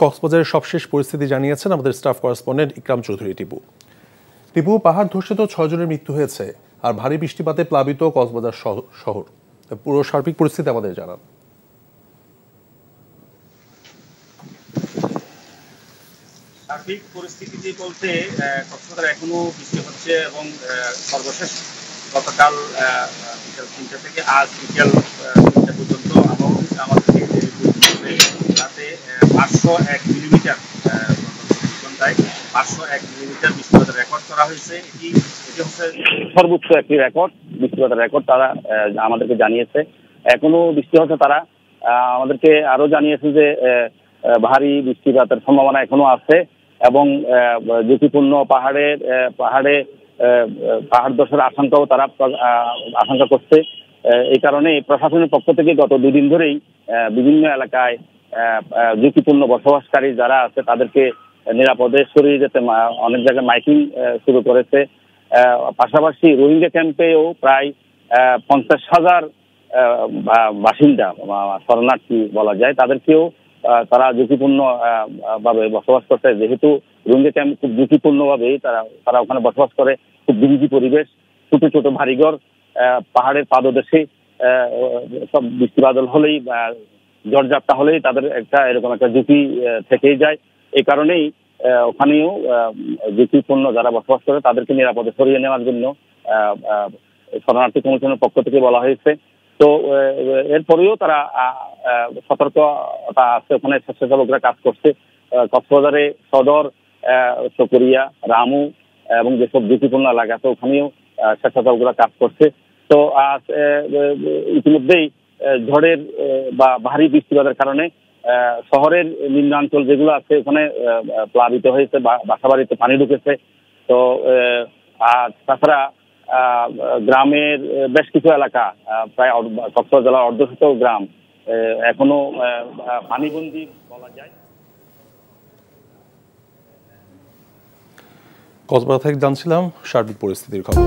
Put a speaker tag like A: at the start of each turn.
A: কক্সবাজারের সবশেষ পরিস্থিতি জানিয়েছেন আমাদের স্টাফ করেসপন্ডেন্ট ইকরাম চৌধুরী টিপু। টিপু, পাহাড় ধসে তো 6 জনের মৃত্যু হয়েছে, আর ভারী বৃষ্টিপাতে প্লাবিত কক্সবাজার শহর। পুরো সার্বিক পরিস্থিতি আমাদের জানান।
B: সার্বিক পরিস্থিতি বলতে কক্সবাজার এখনো বৃষ্টি হচ্ছে এবং সর্বশেষ গতকাল বিকেল 3টা থেকে আজ বিকেল 3টা পর্যন্ত আবহাওয়া আমাদেরকে রাতে 501 মিলিমিটার ঘন্টায় 501 মিলিমিটার বৃষ্টিপাত রেকর্ড করা হয়েছে। এটি হচ্ছে সর্বোচ্চ একটি রেকর্ড, বৃষ্টিপাতের রেকর্ড তারা আমাদেরকে জানিয়েছে। এখনো বৃষ্টি হচ্ছে, তারা আমাদেরকে আরো জানিয়েছে যে ভারী বৃষ্টিপাতের সম্ভাবনা এখনো আছে এবং ঝুঁকিপূর্ণ পাহাড় ধসের আশঙ্কাও তারা আশঙ্কা করছে। এই কারণে প্রশাসনের পক্ষ থেকে গত 2 দিন ধরেই বিভিন্ন এলাকায় ঝুঁকিপূর্ণ বসবাসকারী যারা আছে তাদেরকে নিরাপদে সরিয়ে যেতে অনেক জায়গায় মাইকিং শুরু করেছে। পাশাপাশি রোহিঙ্গা ক্যাম্পেও প্রায় 50,000 বাসিন্দা শরণার্থী বলা যায়, তাদেরকেও তারা ঝুঁকিপূর্ণ ভাবে বসবাস করছে। যেহেতু রোহিঙ্গা ক্যাম্প খুব ঝুঁকিপূর্ণ ভাবেই তারা ওখানে বসবাস করে, খুব বিরোধী পরিবেশ, ছোট ছোট বাড়িঘর, পাহাড়ের পাদদেশে সব বৃষ্টি বাদল হলেই ঝড়ঝাপটা হলেই তাদের এরকম একটা ঝুঁকি থেকেই যায়। এই কারণেই ওখানেও ঝুঁকিপূর্ণ যারা বসবাস করে তাদেরকে নিরাপদে সরিয়ে নেওয়ার জন্য শরণার্থী কমিশনের পক্ষ থেকে বলা হয়েছে। তো এরপরেও তারা সতর্কতা আছে, ওখানে স্বেচ্ছাসেবকরা কাজ করছে। কক্সবাজারে সদর, চকরিয়া, রামু এবং যেসব ঝুঁকিপূর্ণ এলাকা আছে ওখানেও স্বেচ্ছাসেবকরা কাজ করছে। তো ইতিমধ্যেই ঝড়ের বা ভারী বৃষ্টিপাতের কারণে শহরের নিম্নাঞ্চল যেগুলো আছে ওখানে প্লাবিত হয়েছে, বাসাবাড়িতে পানি ঢুকেছে। তো তাছাড়া গ্রামের বেশ কিছু এলাকা, প্রায় কক্সবাজার জেলার অর্ধশত গ্রাম এখনো পানিবন্দী বলা যায়।
A: কক্সবাজার থেকে জানছিলাম সার্বিক পরিস্থিতির খবর।